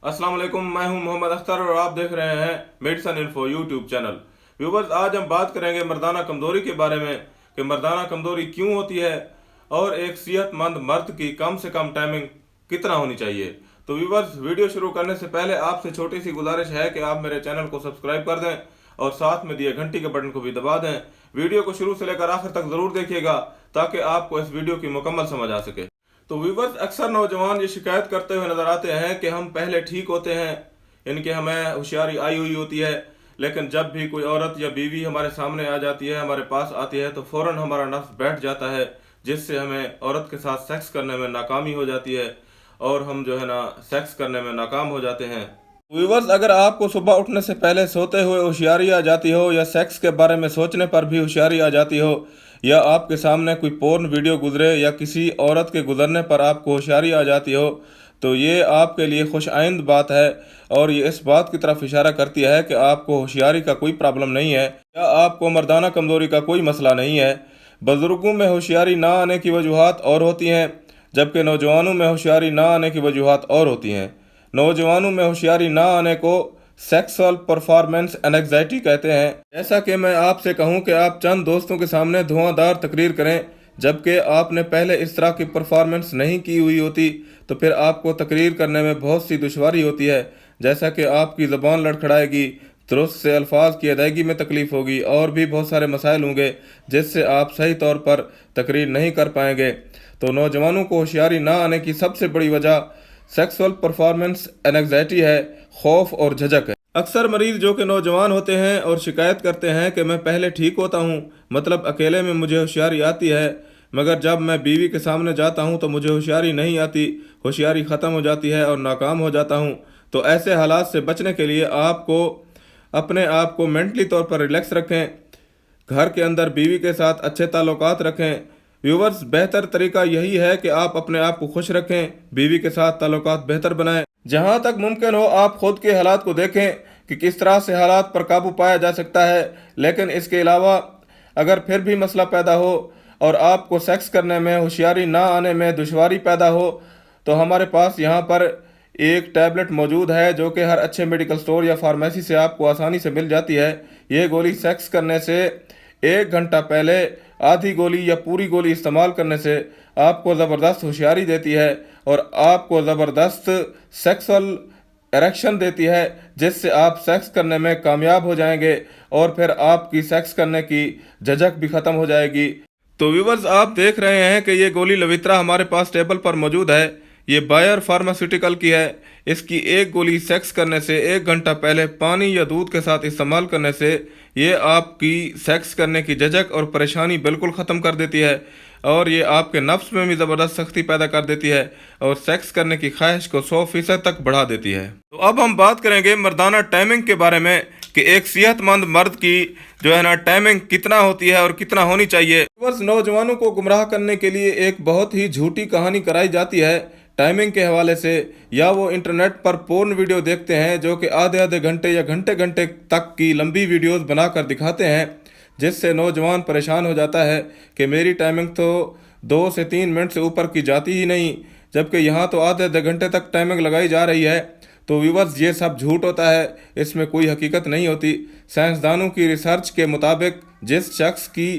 अस्सलाम वालेकुम, मैं हूं मोहम्मद अख्तर और आप देख रहे हैं medicine info YouTube channel. Viewers, आज हम बात करेंगे मर्दाना कमजोरी के बारे में कि मर्दाना कमजोरी क्यों होती है और एक सेहतमंद मर्द की कम से कम टाइमिंग कितना होनी चाहिए। तो व्यूवर्स, वीडियो शुरू करने से पहले आपसे छोटी सी गुजारिश है कि आप मेरे चैनल को सब्सक्राइब कर दें और साथ में दिए घंटी के बटन को भी दबा दें। वीडियो को शुरू से लेकर आखिर तक जरूर देखिएगा ताकि आपको इस वीडियो की मुकम्मल समझ आ सके। तो व्यूवर्स, अक्सर नौजवान ये शिकायत करते हुए नजर आते हैं कि हम पहले ठीक होते हैं, इनके हमें होशियारी आई हुई होती है, लेकिन जब भी कोई औरत या बीवी हमारे सामने आ जाती है, हमारे पास आती है, तो फौरन हमारा नफ्स बैठ जाता है, जिससे हमें औरत के साथ सेक्स करने में नाकामी हो जाती है और हम जो है ना सेक्स करने में नाकाम हो जाते हैं। व्यूवर्स, अगर आपको सुबह उठने से पहले सोते हुए होशियारी आ जाती हो या सेक्स के बारे में सोचने पर भी होशियारी आ जाती हो या आपके सामने कोई पोर्न वीडियो गुजरे या किसी औरत के गुजरने पर आपको होशियारी आ जाती हो, तो ये आपके लिए खुश आइंद बात है और ये इस बात की तरफ इशारा करती है कि आपको होशियारी का कोई प्रॉब्लम नहीं है या आपको मर्दाना कमज़ोरी का कोई मसला नहीं है। बुजुर्गों में होशियारी ना आने की वजूहात और होती हैं, जबकि नौजवानों में होशियारी ना आने की वजूहात और होती हैं। नौजवानों में होशियारी ना आने को सेक्सुअल परफॉर्मेंस एंजाइटी कहते हैं। जैसा कि मैं आपसे कहूं कि आप चंद दोस्तों के सामने धुआंधार तकरीर करें, जबकि आपने पहले इस तरह की परफॉर्मेंस नहीं की हुई होती, तो फिर आपको तकरीर करने में बहुत सी दुश्वारी होती है। जैसा कि आपकी ज़बान लड़खड़ाएगी, दुरुस्त से अल्फाज की अदायगी में तकलीफ होगी और भी बहुत सारे मसाइल होंगे जिससे आप सही तौर पर तकरीर नहीं कर पाएंगे। तो नौजवानों को होशियारी ना आने की सबसे बड़ी वजह सेक्सुअल परफॉर्मेंस एंजाइटी है, खौफ और झिझक है। अक्सर मरीज जो कि नौजवान होते हैं और शिकायत करते हैं कि मैं पहले ठीक होता हूँ, मतलब अकेले में मुझे होशियारी आती है, मगर जब मैं बीवी के सामने जाता हूँ तो मुझे होशियारी नहीं आती, होशियारी ख़त्म हो जाती है और नाकाम हो जाता हूँ। तो ऐसे हालात से बचने के लिए आपको अपने आप को मेंटली तौर पर रिलैक्स रखें, घर के अंदर बीवी के साथ अच्छे ताल्लुकात रखें। व्यूवर्स, बेहतर तरीका यही है कि आप अपने आप को खुश रखें, बीवी के साथ ताल्लुकात बेहतर बनाएं। जहां तक मुमकिन हो आप खुद के हालात को देखें कि किस तरह से हालात पर काबू पाया जा सकता है, लेकिन इसके अलावा अगर फिर भी मसला पैदा हो और आपको सेक्स करने में होशियारी ना आने में दुश्वारी पैदा हो, तो हमारे पास यहाँ पर एक टैबलेट मौजूद है जो कि हर अच्छे मेडिकल स्टोर या फार्मेसी से आपको आसानी से मिल जाती है। ये गोली सेक्स करने से 1 घंटा पहले आधी गोली या पूरी गोली इस्तेमाल करने से आपको ज़बरदस्त होशियारी देती है और आपको ज़बरदस्त सेक्सुअल एरेक्शन देती है, जिससे आप सेक्स करने में कामयाब हो जाएंगे और फिर आपकी सेक्स करने की झिझक भी ख़त्म हो जाएगी। तो व्यूवर्स, आप देख रहे हैं कि ये गोली लवित्रा हमारे पास टेबल पर मौजूद है। ये बायर फार्मास्यूटिकल की है। इसकी एक गोली सेक्स करने से 1 घंटा पहले पानी या दूध के साथ इस्तेमाल करने से ये आपकी सेक्स करने की झिझक और परेशानी बिल्कुल ख़त्म कर देती है और ये आपके नफ्स में भी ज़बरदस्त सख्ती पैदा कर देती है और सेक्स करने की ख्वाहिश को 100% तक बढ़ा देती है। तो अब हम बात करेंगे मर्दाना टाइमिंग के बारे में कि एक सेहतमंद मर्द की जो है ना टाइमिंग कितना होती है और कितना होनी चाहिए। बस नौजवानों को गुमराह करने के लिए एक बहुत ही झूठी कहानी कराई जाती है टाइमिंग के हवाले से, या वो इंटरनेट पर पोर्न वीडियो देखते हैं जो कि आधे आधे घंटे या घंटे घंटे तक की लंबी वीडियोस बनाकर दिखाते हैं, जिससे नौजवान परेशान हो जाता है कि मेरी टाइमिंग तो 2 से 3 मिनट से ऊपर की जाती ही नहीं, जबकि यहाँ तो आधे आधे घंटे तक टाइमिंग लगाई जा रही है। तो व्यूवर्स, ये सब झूठ होता है, इसमें कोई हकीकत नहीं होती। साइंसदानों की रिसर्च के मुताबिक जिस शख्स की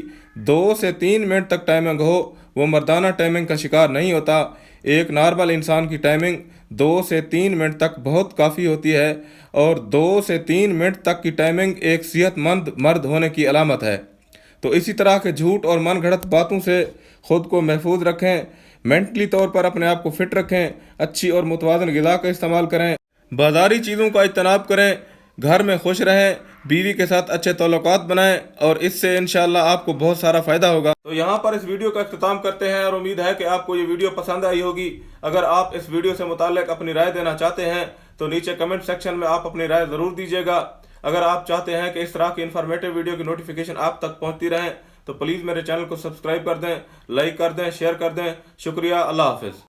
2 से 3 मिनट तक टाइमिंग हो वो मर्दाना टाइमिंग का शिकार नहीं होता। एक नॉर्मल इंसान की टाइमिंग 2 से 3 मिनट तक बहुत काफ़ी होती है और 2 से 3 मिनट तक की टाइमिंग एक सेहतमंद मर्द होने की अलामत है। तो इसी तरह के झूठ और मन घड़त बातों से ख़ुद को महफूज रखें, मेंटली तौर पर अपने आप को फिट रखें, अच्छी और मुतवाज़न ग़िज़ा का इस्तेमाल करें, बाज़ारी चीज़ों का इज्तनाब करें, घर में खुश रहें, बीवी के साथ अच्छे ताल्लुकात बनाएं और इससे इंशाअल्लाह आपको बहुत सारा फ़ायदा होगा। तो यहाँ पर इस वीडियो का इख्तिताम करते हैं और उम्मीद है कि आपको ये वीडियो पसंद आई होगी। अगर आप इस वीडियो से मुताल्लिक अपनी राय देना चाहते हैं तो नीचे कमेंट सेक्शन में आप अपनी राय ज़रूर दीजिएगा। अगर आप चाहते हैं कि इस तरह की इन्फॉर्मेटिव वीडियो की नोटिफिकेशन आप तक पहुँचती रहें तो प्लीज़ मेरे चैनल को सब्सक्राइब कर दें, लाइक कर दें, शेयर कर दें। शुक्रिया। अल्लाह हाफिज़।